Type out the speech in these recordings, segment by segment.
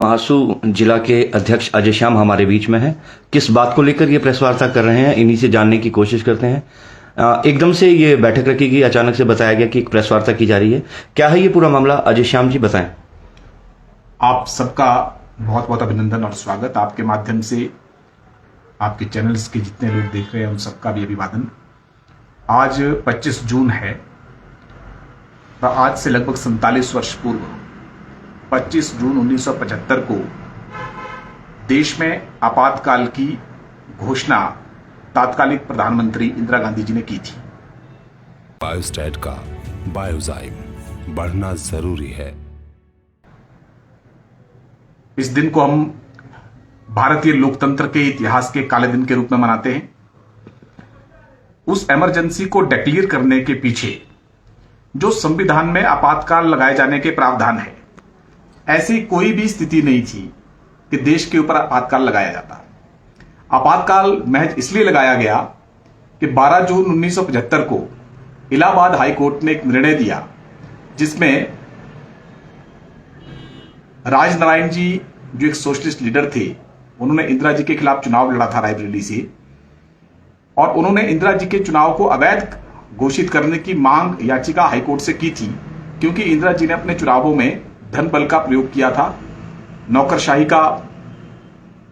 महासू जिला के अध्यक्ष अजय श्याम हमारे बीच में है। किस बात को लेकर ये प्रेस वार्ता कर रहे हैं, इन्हीं से जानने की कोशिश करते हैं। एकदम से ये बैठक रखी गई, अचानक से बताया गया कि एक प्रेस वार्ता की जा रही है। क्या है ये पूरा मामला, अजय श्याम जी बताएं। आप सबका बहुत बहुत अभिनंदन और स्वागत। आपके माध्यम से आपके चैनल्स के जितने लोग देख रहे हैं उन सबका भी अभिवादन। आज 25 जून है। आज से लगभग 47 वर्ष पूर्व 25 जून 1975 को देश में आपातकाल की घोषणा तात्कालिक प्रधानमंत्री इंदिरा गांधी जी ने की थी। बायोस्टैट का बायोजाइम बढ़ना जरूरी है। इस दिन को हम भारतीय लोकतंत्र के इतिहास के काले दिन के रूप में मनाते हैं। उस इमरजेंसी को डिक्लेयर करने के पीछे जो संविधान में आपातकाल लगाए जाने के प्रावधान है, ऐसी कोई भी स्थिति नहीं थी कि देश के ऊपर आपातकाल लगाया जाता। आपातकाल महज इसलिए लगाया गया कि 12 जून 1975 को इलाहाबाद हाई कोर्ट ने एक निर्णय दिया जिसमें राजनारायण जी जो एक सोशलिस्ट लीडर थे, उन्होंने इंदिरा जी के खिलाफ चुनाव लड़ा था रायबरेली से, और उन्होंने इंदिरा जी के चुनाव को अवैध घोषित करने की मांग याचिका हाईकोर्ट से की थी, क्योंकि इंदिरा जी ने अपने चुनावों में धन बल का प्रयोग किया था, नौकरशाही का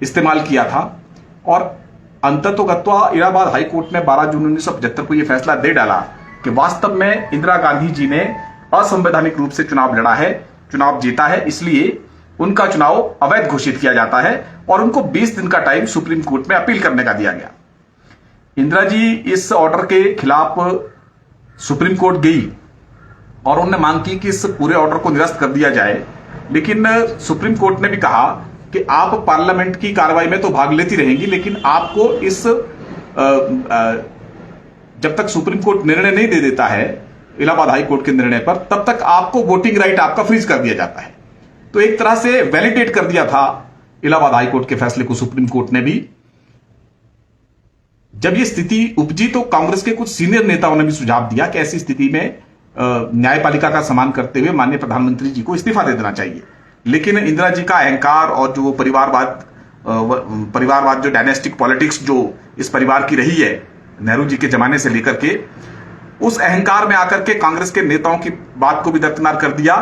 इस्तेमाल किया था, और अंततोगत्वा इलाहाबाद हाई कोर्ट ने 12 जून 1975 को यह फैसला दे डाला कि वास्तव में इंदिरा गांधी जी ने असंवैधानिक रूप से चुनाव लड़ा है, चुनाव जीता है, इसलिए उनका चुनाव अवैध घोषित किया जाता है और उनको 20 दिन का टाइम सुप्रीम कोर्ट में अपील करने का दिया गया। इंदिरा जी इस ऑर्डर के खिलाफ सुप्रीम कोर्ट गई और उन्होंने मांग की कि इस पूरे ऑर्डर को निरस्त कर दिया जाए, लेकिन सुप्रीम कोर्ट ने भी कहा कि आप पार्लियामेंट की कार्रवाई में तो भाग लेती रहेंगी, लेकिन आपको इस जब तक सुप्रीम कोर्ट निर्णय नहीं दे देता है इलाहाबाद हाई कोर्ट के निर्णय पर, तब तक आपको वोटिंग राइट आपका फ्रीज कर दिया जाता है। तो एक तरह से वैलिडेट कर दिया था इलाहाबाद हाई कोर्ट के फैसले को सुप्रीम कोर्ट ने भी। जब यह स्थिति उपजी तो कांग्रेस के कुछ सीनियर नेताओं ने भी सुझाव दिया कि ऐसी स्थिति में न्यायपालिका का सम्मान करते हुए माननीय प्रधानमंत्री जी को इस्तीफा दे देना चाहिए। लेकिन इंदिरा जी का अहंकार और जो परिवारवाद जो डायनेस्टिक पॉलिटिक्स जो इस परिवार की रही है नेहरू जी के जमाने से लेकर के, उस अहंकार में आकर के कांग्रेस के नेताओं की बात को भी दरकिनार कर दिया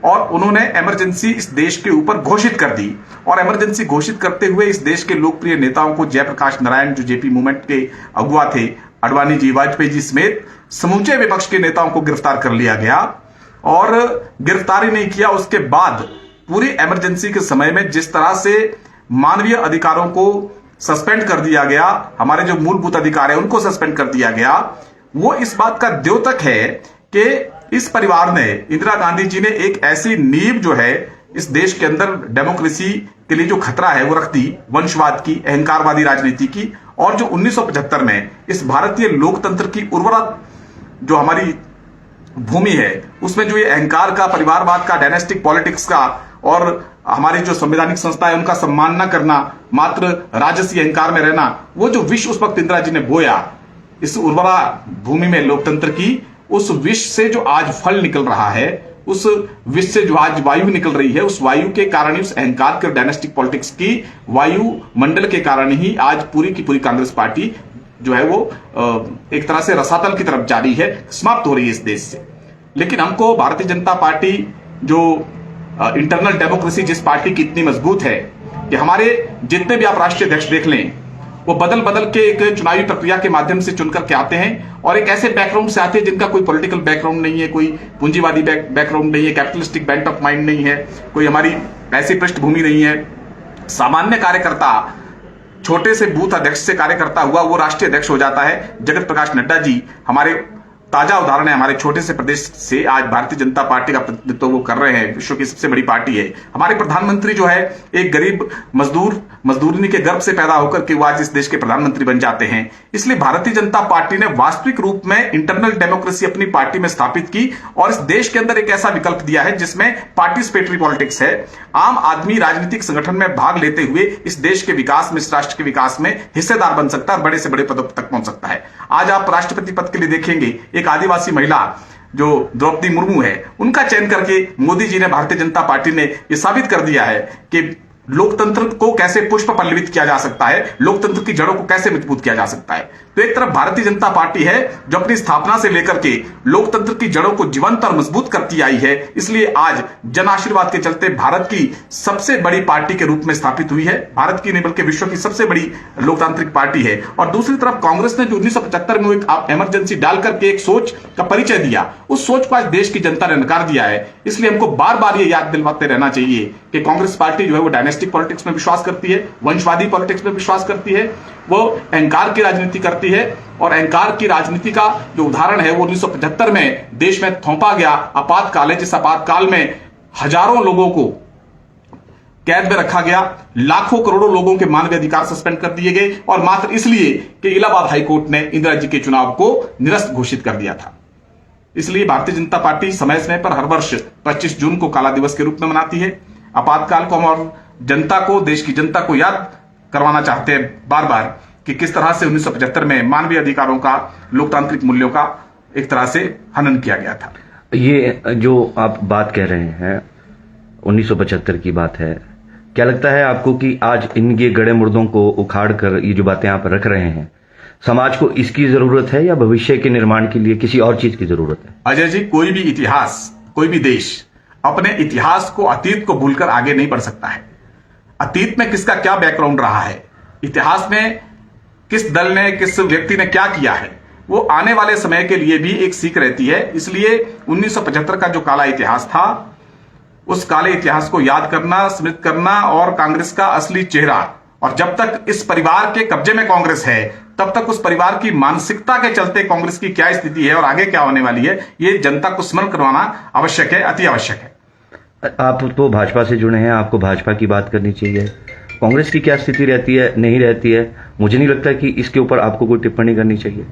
और उन्होंने इमरजेंसी इस देश के ऊपर घोषित कर दी। और इमरजेंसी घोषित करते हुए इस देश के लोकप्रिय नेताओं को, जयप्रकाश नारायण जो जेपी मूवमेंट के अगुवा थे, अडवाणी जी, वाजपेयी जी समेत समूचे विपक्ष के नेताओं को गिरफ्तार कर लिया गया। और गिरफ्तारी नहीं किया, उसके बाद पूरी इमरजेंसी के समय में जिस तरह से मानवीय अधिकारों को सस्पेंड कर दिया गया, हमारे जो मूलभूत अधिकार है उनको सस्पेंड कर दिया गया, वो इस बात का द्योतक है कि इस परिवार ने, इंदिरा गांधी जी ने एक ऐसी नींव जो है इस देश के अंदर डेमोक्रेसी के लिए जो खतरा है वो रख दी, वंशवाद की, अहंकारवादी राजनीति की, और जो 1975 में इस भारतीय लोकतंत्र की उर्वरा जो हमारी भूमि है उसमें जो ये अहंकार का, परिवारवाद का, डायनेस्टिक पॉलिटिक्स का और हमारी जो संवैधानिक संस्था है उनका सम्मान न करना, मात्र राजसी अहंकार में रहना, वो जो विष उस वक्त इंदिरा जी ने बोया इस उर्वरा भूमि में लोकतंत्र की, उस विष से जो आज फल निकल रहा है, उस विष से जो आज वायु निकल रही है, उस वायु के कारण ही, उस अहंकार के डायनेस्टिक पॉलिटिक्स की वायु मंडल के कारण ही आज पूरी की पूरी कांग्रेस पार्टी जो है वो एक तरह से रसातल की तरफ जा रही है, समाप्त हो रही है इस देश से। लेकिन हमको भारतीय जनता पार्टी जो इंटरनल डेमोक्रेसी जिस पार्टी की इतनी मजबूत है कि हमारे जितने भी आप राष्ट्रीय अध्यक्ष देख लें, वो बदल बदल के एक चुनावी प्रक्रिया के माध्यम से चुनकर के आते हैं और एक ऐसे बैकग्राउंड से आते हैं जिनका कोई पॉलिटिकल बैकग्राउंड नहीं है, कोई पूंजीवादी बैकग्राउंड नहीं है, कैपिटलिस्टिक बेंट ऑफ माइंड नहीं है, कोई हमारी ऐसी पृष्ठभूमि नहीं है। सामान्य कार्यकर्ता, छोटे से बूथ अध्यक्ष से कार्यकर्ता हुआ वो राष्ट्रीय अध्यक्ष हो जाता है। जगत प्रकाश नड्डा जी हमारे ताजा उदाहरण है, हमारे छोटे से प्रदेश से आज भारतीय जनता पार्टी का प्रतिनिधित्व वो कर रहे हैं, विश्व की सबसे बड़ी पार्टी है। हमारे प्रधानमंत्री जो है एक गरीब मजदूरनी के गर्भ से पैदा होकर के वो आज इस देश के प्रधानमंत्री बन जाते हैं। इसलिए भारतीय जनता पार्टी ने वास्तविक रूप में इंटरनल डेमोक्रेसी अपनी पार्टी में स्थापित की और इस देश के अंदर एक ऐसा विकल्प दिया है जिसमें पार्टिसिपेटरी पॉलिटिक्स है। आम आदमी राजनीतिक संगठन में भाग लेते हुए इस देश के विकास में, इस राष्ट्र के विकास में हिस्सेदार बन सकता है और बड़े से बड़े पदों तक पहुंच सकता है। आज आप राष्ट्रपति पद के लिए देखेंगे, एक आदिवासी महिला जो द्रौपदी मुर्मू है, उनका चयन करके मोदी जी ने, भारतीय जनता पार्टी ने यह साबित कर दिया है कि लोकतंत्र को कैसे पुष्प पल्लवित किया जा सकता है, लोकतंत्र की जड़ों को कैसे मजबूत किया जा सकता है। तो एक तरफ भारतीय जनता पार्टी है जो अपनी स्थापना से लेकर के लोकतंत्र की जड़ों को जीवंत और मजबूत करती आई है, इसलिए आज जन आशीर्वाद के चलते भारत की सबसे बड़ी पार्टी के रूप में स्थापित हुई है। भारत की नहीं बल्कि विश्व की सबसे बड़ी लोकतांत्रिक पार्टी है। और दूसरी तरफ कांग्रेस ने जो 1975 में एक इमरजेंसी डालकर के एक सोच का परिचय दिया, उस सोच को आज देश की जनता ने नकार दिया है। इसलिए हमको बार बार ये याद दिलवाते रहना चाहिए कि कांग्रेस पार्टी जो है वो डायनेस्टिक पॉलिटिक्स में विश्वास करती है, वंशवादी पॉलिटिक्स में विश्वास करती है, वो अहंकार की राजनीति करती है। और अहंकार की राजनीति का जो उदाहरण है वो 1975 में देश में थोपा गया आपातकाल है, जिस आपातकाल में हजारों लोगों को कैद में रखा गया, लाखों करोड़ों लोगों के मानवीय अधिकार सस्पेंड कर दिए गए, और मात्र इसलिए कि इलाहाबाद हाईकोर्ट ने इंदिरा जी के चुनाव को निरस्त घोषित कर दिया था। इसलिए भारतीय जनता पार्टी समय समय पर हर वर्ष 25 जून को काला दिवस के रूप में मनाती है। आपातकाल को हम और जनता को, देश की जनता को याद करवाना चाहते हैं बार बार कि किस तरह से 1975 में मानवीय अधिकारों का, लोकतांत्रिक मूल्यों का एक तरह से हनन किया गया था। ये जो आप बात कह रहे हैं 1975 की बात है, क्या लगता है आपको कि आज इनके गड़े मुर्दों को उखाड़ कर ये जो बातें आप रख रहे हैं, समाज को इसकी जरूरत है या भविष्य के निर्माण के लिए किसी और चीज की जरूरत है? अजय जी, कोई भी इतिहास, कोई भी देश अपने इतिहास को, अतीत को भूलकर आगे नहीं बढ़ सकता है। अतीत में किसका क्या बैकग्राउंड रहा है, इतिहास में किस दल ने, किस व्यक्ति ने क्या किया है, वो आने वाले समय के लिए भी एक सीख रहती है। इसलिए 1975 का जो काला इतिहास था, उस काले इतिहास को याद करना, स्मृत करना और कांग्रेस का असली चेहरा, और जब तक इस परिवार के कब्जे में कांग्रेस है तब तक उस परिवार की मानसिकता के चलते कांग्रेस की क्या स्थिति है और आगे क्या होने वाली है, ये जनता को स्मरण करवाना आवश्यक है, अति आवश्यक है। आप तो भाजपा से जुड़े हैं, आपको भाजपा की बात करनी चाहिए। कांग्रेस की क्या स्थिति रहती है, नहीं रहती है, मुझे नहीं लगता कि इसके ऊपर आपको कोई टिप्पणी करनी चाहिए।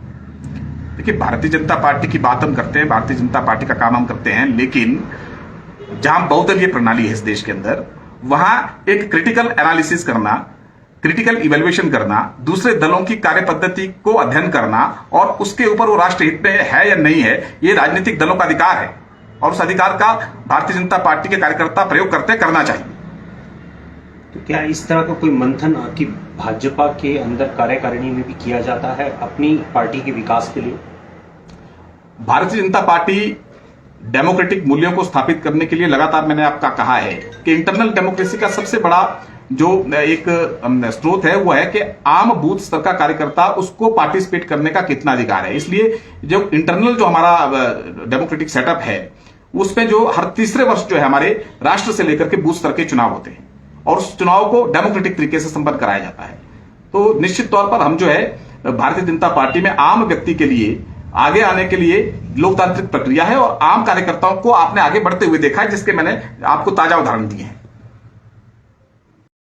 देखिए, भारतीय जनता पार्टी की बात हम करते हैं, भारतीय जनता पार्टी का काम हम करते हैं, लेकिन जहां बहुदलीय प्रणाली है इस देश के अंदर, वहां एक क्रिटिकल एनालिसिस करना, क्रिटिकल इवेल्युएशन करना, दूसरे दलों की कार्य पद्धति को अध्ययन करना और उसके ऊपर वो राष्ट्रहित में है या नहीं है, ये राजनीतिक दलों का अधिकार है, और उस अधिकार का भारतीय जनता पार्टी के कार्यकर्ता प्रयोग करना चाहिए। तो क्या इस तरह का कोई मंथन आपकी भाजपा के अंदर कार्यकारिणी में भी किया जाता है अपनी पार्टी के विकास के लिए? भारतीय जनता पार्टी डेमोक्रेटिक मूल्यों को स्थापित करने के लिए लगातार, मैंने आपका कहा है कि इंटरनल डेमोक्रेसी का सबसे बड़ा जो एक स्रोत है वो है कि आम बूथ स्तर का कार्यकर्ता, उसको पार्टिसिपेट करने का कितना अधिकार है। इसलिए जो इंटरनल जो हमारा डेमोक्रेटिक सेटअप है, उसमें जो हर तीसरे वर्ष जो है हमारे राष्ट्र से लेकर के बूथ स्तर के चुनाव होते हैं और उस चुनाव को डेमोक्रेटिक तरीके से संपन्न कराया जाता है। तो निश्चित तौर पर हम जो है भारतीय जनता पार्टी में आम व्यक्ति के लिए आगे आने के लिए लोकतांत्रिक प्रक्रिया है और आम कार्यकर्ताओं को आपने आगे बढ़ते हुए देखा है, जिसके मैंने आपको ताजा उदाहरण दिए हैं।